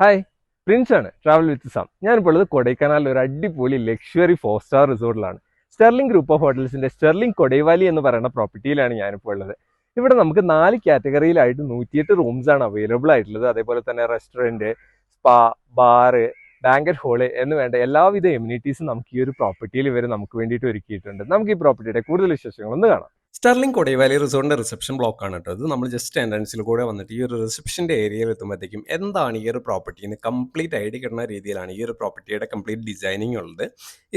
Hi, Prince ആണ് travel with Sam. ഞാനിപ്പോൾ ഉള്ളത് കൊടൈക്കനാലിൽ ഒരു അടിപൊളി ലക്ഷറി 4 സ്റ്റാർ റിസോർട്ടിലാണ്. സ്റ്റെർലിംഗ് ഗ്രൂപ്പ് ഓഫ് ഹോട്ടൽസിന്റെ സ്റ്റെർലിംഗ് കൊടൈവാലി എന്ന് പറയുന്ന പ്രോപ്പർട്ടിയിലാണ് ഞാനിപ്പോൾ ഉള്ളത്. ഇവിടെ നമുക്ക് 4 കാറ്റഗറിയിലായിട്ട് 108 റൂംസ് ആണ് അവൈലബിൾ ആയിട്ടുള്ളത്. അതേപോലെ തന്നെ restaurant, spa, bar, banquet hall എന്ന് വേണ്ട എല്ലാവിധ എമ്യൂണിറ്റീസും നമുക്ക് ഈ ഒരു പ്രോപ്പർട്ടിയിൽ ഇവർ നമുക്ക് വേണ്ടിയിട്ട് ഒരുക്കിയിട്ടുണ്ട്. നമുക്ക് ഈ പ്രോപ്പർട്ടിയുടെ കൂടുതൽ വിശേഷങ്ങളൊന്ന് കാണാം. സ്റ്റെർലിംഗ് കൊടൈവാലി റിസോർട്ടിന്റെ റിസപ്ഷൻ ബ്ലോക്ക് ആണ് കേട്ടോ. ഇത് നമ്മൾ ജസ്റ്റ് എൻട്രൻസിൽ കൂടെ വന്നിട്ട് ഈ ഒരു റിസപ്ഷന്റെ ഏരിയയിൽ എത്തുമ്പോഴത്തേക്കും എന്താണ് ഈ ഒരു പ്രോപ്പർട്ടിന്ന് കംപ്ലീറ്റ് ഐഡിയ കിട്ടുന്ന രീതിയിലാണ് ഈ ഒരു പ്രോപ്പർട്ടിയുടെ കംപ്ലീറ്റ് ഡിസൈനിങ് ഉള്ളത്.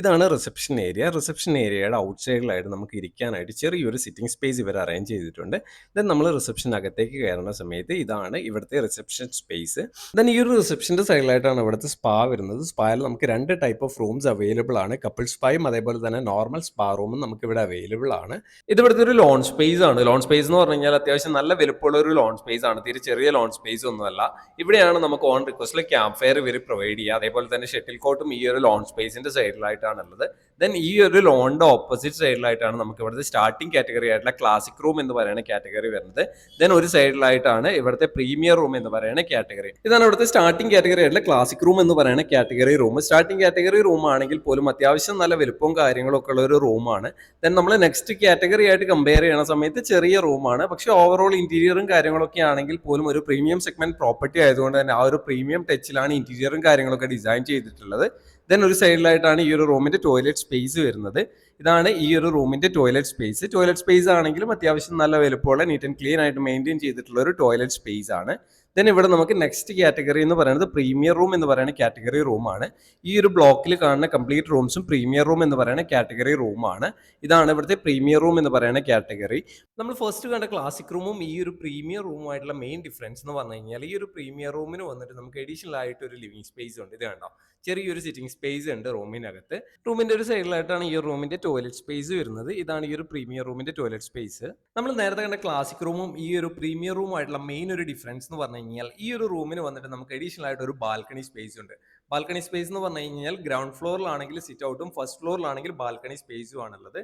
ഇതാണ് റിസപ്ഷൻ ഏരിയ. റിസപ്ഷൻ ഏരിയയുടെ ഔട്ട് സൈഡിലായിട്ട് നമുക്ക് ഇരിക്കാനായിട്ട് ചെറിയൊരു സിറ്റിംഗ് സ്പേസ് ഇവർ അറേഞ്ച് ചെയ്തിട്ടുണ്ട്. ദെൻ നമ്മൾ റിസപ്ഷനകത്തേക്ക് കയറുന്ന സമയത്ത് ഇതാണ് ഇവിടുത്തെ റിസപ്ഷൻ സ്പേസ്. ദെൻ ഈ ഒരു റിസപ്ഷന്റെ സൈഡിലായിട്ടാണ് ഇവിടുത്തെ സ്പാ വരുന്നത്. സ്പായിൽ നമുക്ക് 2 ടൈപ്പ് ഓഫ് റൂംസ് അവൈലബിൾ ആണ്. കപ്പിൾ സ്പായും അതേപോലെ തന്നെ നോർമൽ സ്പാ റൂമും നമുക്ക് ഇവിടെ അവൈലബിൾ ആണ്. ഇത് ഇവിടുത്തെ ഒരു ലോൺ സ്പേസ് ആണ്. ലോൺ സ്പേസ് എന്ന് പറഞ്ഞു കഴിഞ്ഞാൽ അത്യാവശ്യം നല്ല വലുപ്പമുള്ള ഒരു ലോൺ സ്പേസ് ആണ്. തീരെ ചെറിയ ലോൺ സ്പേസ് ഒന്നുമല്ല. ഇവിടെയാണ് നമുക്ക് ഓൺ റിക്വസ്റ്റിൽ ക്യാമ്പ് ഫയർ ഇവർ പ്രൊവൈഡ് ചെയ്യുക. അതേപോലെ തന്നെ ഷട്ടിൽ കോർട്ടും ഈ ഒരു ലോൺ സ്പേസിന്റെ സൈഡിലായിട്ടാണ് ഉള്ളത്. ദെൻ ഈ ഒരു ലോണിന്റെ ഓപ്പോസിറ്റ് സൈഡിലായിട്ടാണ് നമുക്ക് ഇവിടുത്തെ സ്റ്റാർട്ടിംഗ് കാറ്റഗറി ആയിട്ടുള്ള ക്ലാസിക് റൂം എന്ന് പറയുന്ന കാറ്റഗറി വരുന്നത്. ദെൻ ഒരു സൈഡിലായിട്ടാണ് ഇവിടുത്തെ പ്രീമിയർ റൂം എന്ന് പറയുന്ന കാറ്റഗറി. ഇതാണ് ഇവിടുത്തെ സ്റ്റാർട്ടിംഗ് കാറ്റഗറി ആയിട്ടുള്ള ക്ലാസിക് റൂം എന്ന് പറയുന്ന category room. Starting category room ആണെങ്കിൽ പോലും അത്യാവശ്യം നല്ല വലുപ്പവും കാര്യങ്ങളൊക്കെ ഉള്ള ഒരു റൂമാണ്. ദെൻ നമ്മൾ നെക്സ്റ്റ് കാറ്റഗറി ആയിട്ട് കമ്പയർ ചെയ്യുന്ന സമയത്ത് ചെറിയ റൂമാണ്. പക്ഷേ ഓവറോൾ ഇന്റീരിയറും കാര്യങ്ങളൊക്കെ ആണെങ്കിൽ പോലും ഒരു പ്രീമിയം സെഗ്മെന്റ് പ്രോപ്പർട്ടി ആയതുകൊണ്ട് തന്നെ ആ ഒരു പ്രീമിയം ടച്ചിലാണ് ഇന്റീരിയറും കാര്യങ്ങളൊക്കെ ഡിസൈൻ ചെയ്തിട്ടുള്ളത്. ദെൻ ഒരു സൈഡിലായിട്ടാണ് ഈ ഒരു റൂമിന്റെ ടോയ്ലറ്റ് സ്പേസ് വരുന്നത്. ഇതാണ് ഈ ഒരു റൂമിന്റെ ടോയ്ലറ്റ് സ്പേസ്. ടോയ്ലറ്റ് സ്പേസ് ആണെങ്കിലും അത്യാവശ്യം നല്ല വലുപ്പമുള്ള നീറ്റ് ആൻഡ് ക്ലീൻ ആയിട്ട് മെയിൻറ്റെയിൻ ചെയ്തിട്ടുള്ള ഒരു ടോയ്ലറ്റ് സ്പേസ് ആണ്. ദെൻ ഇവിടെ നമുക്ക് നെക്സ്റ്റ് കാറ്റഗറി എന്ന് പറയുന്നത് പ്രീമിയർ റൂം എന്ന് പറയുന്ന കാറ്റഗറി റൂമാണ്. ഈ ഒരു ബ്ലോക്കിൽ കാണുന്ന കംപ്ലീറ്റ് റൂംസും പ്രീമിയർ റൂം എന്ന് പറയുന്ന കാറ്റഗറി റൂമാണ്. ഇതാണ് ഇവിടുത്തെ പ്രീമിയർ റൂം എന്ന് പറയുന്ന കാറ്റഗറി. നമ്മൾ ഫസ്റ്റ് കണ്ട ക്ലാസിക് റൂമും ഈ ഒരു പ്രീമിയർ റൂമുമായിട്ടുള്ള മെയിൻ ഡിഫറൻസ് എന്ന് പറഞ്ഞു കഴിഞ്ഞാൽ ഈ ഒരു പ്രീമിയർ റൂമിന് വന്നിട്ട് നമുക്ക് അഡീഷണൽ ആയിട്ട് ഒരു ലിവിംഗ് സ്പേസ് ഉണ്ട്. ഇത് കണ്ടോ, ചെറിയൊരു സിറ്റിംഗ് സ്പേസ് ഉണ്ട് റൂമിനകത്ത്. റൂമിന്റെ ഒരു സൈഡിലായിട്ടാണ് ഈ റൂമിന്റെ ടോയ്ലറ്റ് സ്പേസ് വരുന്നത്. ഇതാണ് ഈ ഒരു പ്രീമിയർ റൂമിന്റെ ടോയ്ലറ്റ് സ്പേസ്. നമ്മൾ നേരത്തെ കണ്ട ക്ലാസിക് റൂമും ഈ ഒരു പ്രീമിയർ റൂമായിട്ടുള്ള മെയിൻ ഒരു ഡിഫറൻസ് എന്ന് പറഞ്ഞു കഴിഞ്ഞാൽ ഈ ഒരു റൂമിന് വന്നിട്ട് നമുക്ക് അഡീഷണൽ ആയിട്ട് ഒരു ബാൽക്കണി സ്പേസ് ഉണ്ട്. ബാൽക്കണി സ്പേസ് എന്ന് പറഞ്ഞു കഴിഞ്ഞാൽ ഗ്രൗണ്ട് ഫ്ലോറിലാണെങ്കിൽ സിറ്റ് ഔട്ടും ഫസ്റ്റ് ഫ്ലോറിലാണെങ്കിൽ ബാൽക്കണി സ്പേസും ആണുള്ളത്.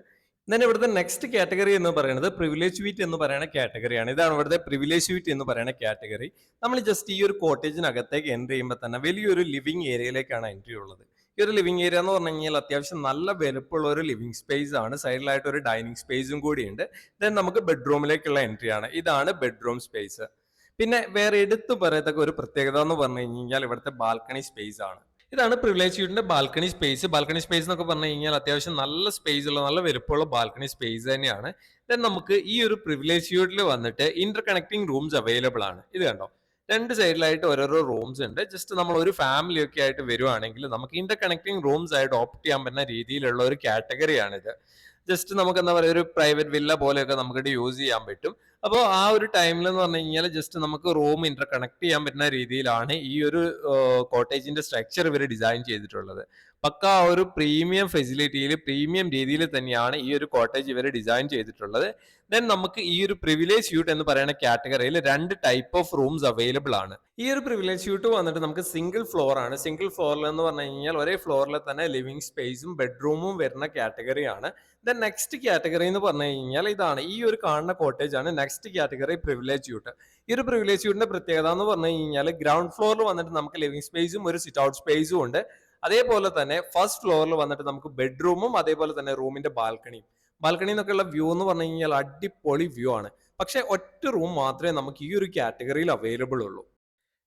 ദെൻ ഇവിടുത്തെ നെക്സ്റ്റ് കാറ്റഗറി എന്ന് പറയുന്നത് പ്രിവിലേജ് സ്വീറ്റ് എന്ന് പറയുന്ന കാറ്റഗറിയാണ്. ഇതാണ് ഇവിടുത്തെ പ്രിവിലേജ് സ്വീറ്റ് എന്ന് പറയുന്ന കാറ്റഗറി. നമ്മൾ ജസ്റ്റ് ഈ ഒരു കോട്ടേജിനകത്തേക്ക് എൻട്രി ചെയ്യുമ്പോൾ തന്നെ വലിയൊരു ലിവിംഗ് ഏരിയയിലേക്കാണ് എൻട്രി ഉള്ളത്. ഈ ഒരു ലിവിംഗ് ഏരിയ എന്ന് പറഞ്ഞു കഴിഞ്ഞാൽ അത്യാവശ്യം നല്ല വലുപ്പമുള്ള ഒരു ലിവിംഗ് സ്പേസ് ആണ്. സൈഡിലായിട്ട് ഒരു ഡൈനിങ് സ്പേസും കൂടിയുണ്ട്. ദെൻ നമുക്ക് ബെഡ്റൂമിലേക്കുള്ള എൻട്രി ആണ്. ഇതാണ് ബെഡ്റൂം സ്പേസ്. പിന്നെ വേറെ എടുത്തു പറയത്തക്ക ഒരു പ്രത്യേകത എന്ന് പറഞ്ഞു കഴിഞ്ഞാൽ ഇവിടുത്തെ ബാൽക്കണി സ്പേസ് ആണ്. ഇതാണ് പ്രിവിലേജ് സ്യൂട്ടിന്റെ ബാൽക്കണി സ്പേസ്. ബാൽക്കണി സ്പേസ് എന്നൊക്കെ പറഞ്ഞു കഴിഞ്ഞാൽ അത്യാവശ്യം നല്ല സ്പേസ് ഉള്ള നല്ല വലുപ്പമുള്ള ബാൽക്കണി സ്പേസ് തന്നെയാണ്. ദെൻ നമുക്ക് ഈ ഒരു പ്രിവിലേജ് സ്യൂട്ടിൽ വന്നിട്ട് ഇന്റർ കണക്ടിങ് റൂംസ് അവൈലബിൾ ആണ്. ഇത് കണ്ടോ, 2 സൈഡിലായിട്ട് ഓരോരോ റൂംസ് ഉണ്ട്. ജസ്റ്റ് നമ്മൾ ഒരു ഫാമിലി ഒക്കെ ആയിട്ട് വരുവാണെങ്കിൽ നമുക്ക് ഇന്റർ കണക്ടിങ് റൂംസ് ആയിട്ട് ഓപ്റ്റ് ചെയ്യാൻ പറ്റുന്ന രീതിയിലുള്ള ഒരു കാറ്റഗറിയാണിത്. ജസ്റ്റ് നമുക്ക് എന്താ പറയുക, ഒരു പ്രൈവറ്റ് വില്ല പോലെയൊക്കെ നമുക്ക് യൂസ് ചെയ്യാൻ പറ്റും. അപ്പോൾ ആ ഒരു ടൈമിൽ എന്ന് പറഞ്ഞു കഴിഞ്ഞാൽ ജസ്റ്റ് നമുക്ക് റൂം ഇന്റർ കണക്ട് ചെയ്യാൻ പറ്റുന്ന രീതിയിലാണ് ഈ ഒരു കോട്ടേജിന്റെ സ്ട്രക്ചർ ഇവർ ഡിസൈൻ ചെയ്തിട്ടുള്ളത്. പക്ക ആ ഒരു പ്രീമിയം ഫെസിലിറ്റിയിൽ പ്രീമിയം രീതിയിൽ തന്നെയാണ് ഈ ഒരു കോട്ടേജ് ഇവർ ഡിസൈൻ ചെയ്തിട്ടുള്ളത്. ദെൻ നമുക്ക് ഈ ഒരു പ്രിവിലേജ് സ്യൂട്ട് എന്ന് പറയുന്ന കാറ്റഗറിയിൽ 2 ടൈപ്പ് ഓഫ് റൂംസ് അവൈലബിൾ ആണ്. ഈ ഒരു പ്രിവിലേജ് സ്യൂട്ട് വന്നിട്ട് നമുക്ക് സിംഗിൾ ഫ്ലോർ ആണ്. സിംഗിൾ ഫ്ലോറിൽ എന്ന് പറഞ്ഞു കഴിഞ്ഞാൽ ഒരേ ഫ്ലോറിൽ തന്നെ ലിവിംഗ് സ്പേസും ബെഡ്റൂമും വരുന്ന കാറ്റഗറിയാണ്. ദെൻ നെക്സ്റ്റ് കാറ്റഗറി എന്ന് പറഞ്ഞു കഴിഞ്ഞാൽ ഇതാണ്, ഈ ഒരു കാണുന്ന കോട്ടേജ് ആണ് നെക്സ്റ്റ് കാറ്റഗറി പ്രിവിലേജ് സ്യൂട്ട്. ഈ ഒരു പ്രിവിലേജ് സ്യൂട്ടിന്റെ പ്രത്യേകത എന്ന് പറഞ്ഞു കഴിഞ്ഞാൽ ഗ്രൗണ്ട് ഫ്ലോറിൽ വന്നിട്ട് നമുക്ക് ലിവിംഗ് സ്പേസും ഒരു സിറ്റ് ഔട്ട് സ്പേസും ഉണ്ട്. അതേപോലെ തന്നെ ഫസ്റ്റ് ഫ്ലോറിൽ വന്നിട്ട് നമുക്ക് ബെഡ്റൂമും അതേപോലെ തന്നെ റൂമിന്റെ ബാൽക്കണിയും. ബാൽക്കണി എന്നൊക്കെയുള്ള വ്യൂ എന്ന് പറഞ്ഞു കഴിഞ്ഞാൽ അടിപൊളി വ്യൂ ആണ്. പക്ഷെ ഒറ്റ റൂം മാത്രമേ നമുക്ക് ഈ ഒരു കാറ്റഗറിയിൽ അവൈലബിൾ ഉള്ളൂ.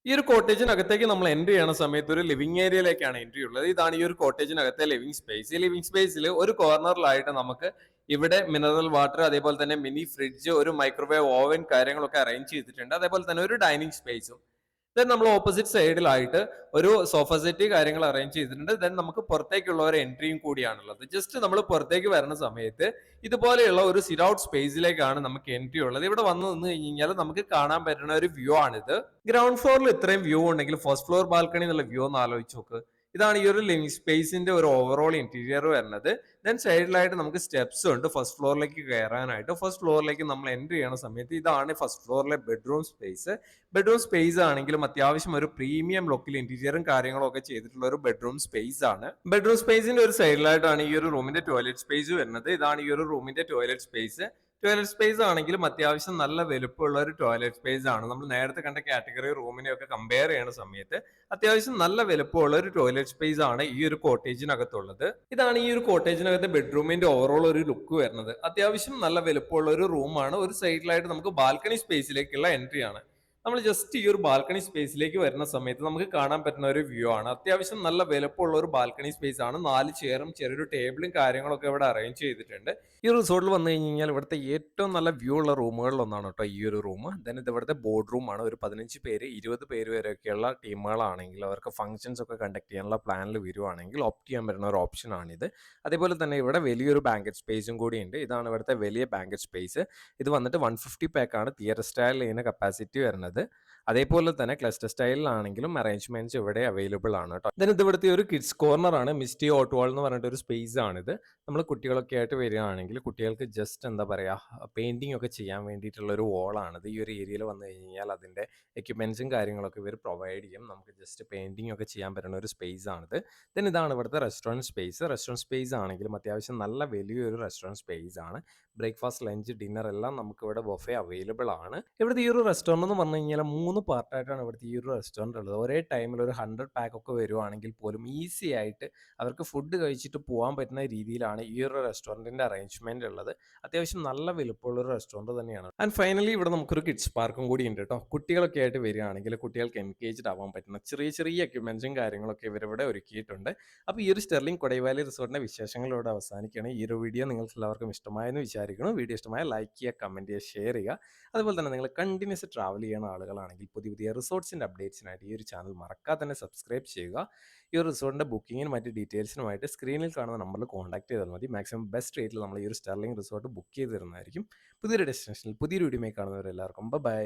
ഈ ഒരു കോട്ടേജിനകത്തേക്ക് നമ്മൾ എൻട്രി ചെയ്യുന്ന സമയത്ത് ഒരു ലിവിംഗ് ഏരിയയിലേക്കാണ് എൻട്രി ഉള്ളത്. ഇതാണ് ഈ ഒരു കോട്ടേജിനകത്തെ ലിവിംഗ് സ്പേസ്. ഈ ലിവിംഗ് സ്പേസിൽ ഒരു കോർണറിലായിട്ട് നമുക്ക് ഇവിടെ മിനറൽ വാട്ടർ, അതേപോലെ തന്നെ മിനി ഫ്രിഡ്ജ്, ഒരു മൈക്രോവേവ് ഓവൻ കാര്യങ്ങളൊക്കെ അറേഞ്ച് ചെയ്തിട്ടുണ്ട്. അതേപോലെ തന്നെ ഒരു ഡൈനിങ് സ്പേസും. ദെൻ നമ്മൾ ഓപ്പോസിറ്റ് സൈഡിലായിട്ട് ഒരു സോഫ സെറ്റ് കാര്യങ്ങൾ അറേഞ്ച് ചെയ്തിട്ടുണ്ട്. ദെൻ നമുക്ക് പുറത്തേക്കുള്ള ഒരു എൻട്രിയും കൂടിയാണുള്ളത്. ജസ്റ്റ് നമ്മൾ പുറത്തേക്ക് വരുന്ന സമയത്ത് ഇതുപോലെയുള്ള ഒരു സിറ്റ് ഔട്ട് സ്പേസിലേക്കാണ് നമുക്ക് എൻട്രി ഉള്ളത്. ഇവിടെ വന്ന് നിന്ന് കഴിഞ്ഞാൽ നമുക്ക് കാണാൻ പറ്റുന്ന ഒരു വ്യൂ ആണിത്. ഗ്രൗണ്ട് ഫ്ലോറിൽ ഇത്രയും വ്യൂ ഉണ്ടെങ്കിൽ ഫസ്റ്റ് ഫ്ലോർ ബാൽക്കണി എന്നുള്ള വ്യൂ ഒന്ന് ആലോചിച്ച് നോക്ക്. ഇതാണ് ഈ ഒരു ലിവിംഗ് സ്പേസിന്റെ ഒരു ഓവറോൾ ഇന്റീരിയർ വരുന്നത്. ദെൻ സൈഡിലായിട്ട് നമുക്ക് സ്റ്റെപ്സ് ഉണ്ട് ഫസ്റ്റ് ഫ്ലോറിലേക്ക് കയറാനായിട്ട്. ഫസ്റ്റ് ഫ്ലോറിലേക്ക് നമ്മൾ എൻട്രി ചെയ്യുന്ന സമയത്ത് ഇതാണ് ഫസ്റ്റ് ഫ്ലോറിലെ ബെഡ്റൂം സ്പേസ്. ബെഡ്റൂം സ്പേസ് ആണെങ്കിലും അത്യാവശ്യം ഒരു പ്രീമിയം ലുക്കിൽ ഇന്റീരിയറും കാര്യങ്ങളും ഒക്കെ ചെയ്തിട്ടുള്ള ഒരു ബെഡ്റൂം സ്പേസ് ആണ്. ബെഡ്റൂം സ്പേസിന്റെ ഒരു സൈഡിലായിട്ടാണ് ഈ ഒരു റൂമിന്റെ ടോയ്ലറ്റ് സ്പേസ് വരുന്നത്. ഇതാണ് ഈ ഒരു റൂമിന്റെ ടോയ്ലറ്റ് സ്പേസ്. ടോയ്ലറ്റ് സ്പേസ് ആണെങ്കിലും അത്യാവശ്യം നല്ല വലുപ്പമുള്ള ഒരു ടോയ്ലറ്റ് സ്പേസ് ആണ്. നമ്മൾ നേരത്തെ കണ്ട കാറ്റഗറി റൂമിനെയൊക്കെ കമ്പയർ ചെയ്യുന്ന സമയത്ത് അത്യാവശ്യം നല്ല വലുപ്പമുള്ള ഒരു ടോയ്ലറ്റ് സ്പേസ് ആണ് ഈ ഒരു കോട്ടേജിനകത്തുള്ളത്. ഇതാണ് ഈ ഒരു കോട്ടേജിനകത്തെ ബെഡ്റൂമിന്റെ ഓവറോൾ ഒരു ലുക്ക് വരുന്നത്. അത്യാവശ്യം നല്ല വലുപ്പമുള്ള ഒരു റൂമാണ്. ഒരു സൈഡിലായിട്ട് നമുക്ക് ബാൽക്കണി സ്പേസിലേക്കുള്ള എൻട്രി ആണ്. നമ്മൾ ജസ്റ്റ് ഈ ഒരു ബാൽക്കണി സ്പേസിലേക്ക് വരുന്ന സമയത്ത് നമുക്ക് കാണാൻ പറ്റുന്ന ഒരു വ്യൂ ആണ്. അത്യാവശ്യം നല്ല വലുപ്പമുള്ള ഒരു ബാൽക്കണി സ്പേസ് ആണ്. 4 ചെയറും ചെറിയൊരു ടേബിളും കാര്യങ്ങളൊക്കെ ഇവിടെ അറേഞ്ച് ചെയ്തിട്ടുണ്ട്. ഈ റിസോർട്ടിൽ വന്നു കഴിഞ്ഞാൽ ഇവിടുത്തെ ഏറ്റവും നല്ല വ്യൂ ഉള്ള റൂമുകളിൽ ഒന്നാണ് കേട്ടോ ഈ ഒരു റൂം. ദെൻ ഇത് ഇവിടുത്തെ ബോർഡ് റൂമാണ്. ഒരു 15 പേര് 20 പേര് വരെയൊക്കെയുള്ള ടീമുകളാണെങ്കിൽ അവർക്ക് ഫംഗ്ഷൻസ് ഒക്കെ കണ്ടക്ട് ചെയ്യാനുള്ള പ്ലാനിൽ വരുവാണെങ്കിൽ ഓപ്റ്റ് ചെയ്യാൻ പറ്റുന്ന ഒരു ഓപ്ഷൻ ആണിത്. അതേപോലെ തന്നെ ഇവിടെ വലിയൊരു ബാങ്കറ്റ് സ്പേസും കൂടി ഉണ്ട്. ഇതാണ് ഇവിടുത്തെ വലിയ ബാങ്കറ്റ് സ്പേസ്. ഇത് വന്നിട്ട് 150 പാക്കാണ് തിയേറ്റർ സ്റ്റൈലിൽ ഇതിന് കപ്പാസിറ്റി വരുന്നത്. അതേപോലെ തന്നെ ക്ലസ്റ്റർ സ്റ്റൈലിലാണെങ്കിലും അറേഞ്ച്മെന്റ്സ് ഇവിടെ അവൈലബിൾ ആണ് കേട്ടോ. ദെൻ ഇത് ഇവിടുത്തെ ഒരു കിഡ്സ് കോർണർ ആണ്. മിസ്റ്റി ഹോട്ട് വാൾ എന്ന് പറഞ്ഞിട്ട് ഒരു സ്പേസ് ആണിത്. നമ്മൾ കുട്ടികളൊക്കെ ആയിട്ട് വരികയാണെങ്കിൽ കുട്ടികൾക്ക് ജസ്റ്റ് എന്താ പറയുക പെയിന്റിംഗ് ഒക്കെ ചെയ്യാൻ വേണ്ടിയിട്ടുള്ള ഒരു വാളാണിത്. ഈ ഒരു ഏരിയയിൽ വന്നു കഴിഞ്ഞാൽ അതിൻ്റെ എക്യുപ്മെന്റ്സും കാര്യങ്ങളൊക്കെ ഇവർ പ്രൊവൈഡ് ചെയ്യും. നമുക്ക് ജസ്റ്റ് പെയിന്റിംഗ് ഒക്കെ ചെയ്യാൻ പറ്റുന്ന ഒരു സ്പേസ് ആണിത്. ദെൻ ഇതാണ് ഇവിടുത്തെ റെസ്റ്റോറൻറ്റ് സ്പേസ്. റെസ്റ്റോറൻറ്റ് സ്പേസ് ആണെങ്കിലും അത്യാവശ്യം നല്ല വലിയൊരു റെസ്റ്റോറൻറ്റ് സ്പേസ് ആണ്. ബ്രേക്ക്ഫാസ്റ്റ്, ലഞ്ച്, ഡിന്നർ എല്ലാം നമുക്ക് ഇവിടെ ബൊഫേ അവൈലബിൾ ആണ്. ഇവിടുത്തെ ഈ ഒരു റെസ്റ്റോറൻറ്റ് എന്ന് പറഞ്ഞു കഴിഞ്ഞാൽ 3 പാർട്ടായിട്ടാണ് ഇവിടുത്തെ ഈ ഒരു റെസ്റ്റോറൻറ്റ് ഉള്ളത്. ഒരേ ടൈമിൽ ഒരു 100 പാക്ക് ഒക്കെ വരുവാണെങ്കിൽ പോലും ഈസി ആയിട്ട് അവർക്ക് ഫുഡ് കഴിച്ചിട്ട് പോകാൻ പറ്റുന്ന രീതിയിലാണ് ഈ ഒരു റെസ്റ്റോറൻറ്റിൻ്റെ അറേഞ്ച്മെന്റ് ഉള്ളത്. അത്യാവശ്യം നല്ല വലുപ്പമുള്ള ഒരു റെസ്റ്റോറൻറ്റ് തന്നെയാണ്. ആൻഡ് ഫൈനലി ഇവിടെ നമുക്കൊരു കിഡ്സ് പാർക്കും കൂടി ഉണ്ട് കേട്ടോ. കുട്ടികളൊക്കെ ആയിട്ട് വരികയാണെങ്കിൽ കുട്ടികൾക്ക് എൻഗേജ്ഡ് ആവാൻ പറ്റുന്ന ചെറിയ ചെറിയ എക്യുപ്മെന്റ്സും കാര്യങ്ങളൊക്കെ ഇവരിവിടെ ഒരുക്കിയിട്ടുണ്ട്. അപ്പോൾ ഈ ഒരു സ്റ്റെർലിംഗ് കൊടൈ വാലി റിസോർട്ടിന്റെ വിശേഷങ്ങൾ ഇവിടെ അവസാനിക്കുകയാണ്. ഈ ഒരു വീഡിയോ നിങ്ങൾക്ക് എല്ലാവർക്കും ഇഷ്ടമായെന്ന് വിചാരിക്കുന്നു. വീഡിയോ ഇഷ്ടമായ ലൈക്ക് ചെയ്യുക, കമന്റ് ചെയ്യുക, ഷെയർ ചെയ്യുക. അതുപോലെ തന്നെ നിങ്ങൾ കണ്ടിന്യൂസ് ട്രാവൽ ചെയ്യുന്ന ആളുകളാണെങ്കിൽ പുതിയ പുതിയ റിസോർട്ട്സിൻ്റെ അപ്ഡേറ്റ്സിനായിട്ട് ഈ ഒരു ചാനൽ മറക്കാതെ തന്നെ സബ്സ്ക്രൈബ് ചെയ്യുക. ഈ ഒരു റിസോർട്ടിൻ്റെ ബുക്കിങ്ങിനും മറ്റ് ഡീറ്റെയിൽസിനുമായിട്ട് സ്ക്രീനിൽ കാണുന്ന നമ്പറിൽ കോൺടാക്ട് ചെയ്താൽ മതി. മാക്സിമം ബെസ്റ്റ് റേറ്റിൽ നമ്മൾ ഈ ഒരു സ്റ്റെർലിംഗ് റിസോർട്ട് ബുക്ക് ചെയ്ത് തരുന്നതായിരിക്കും. പുതിയൊരു ഡെസ്റ്റിനേഷനിൽ പുതിയൊരു വീഡിയോയിൽ കാണുന്നവരെല്ലാവർക്കും ബൈ.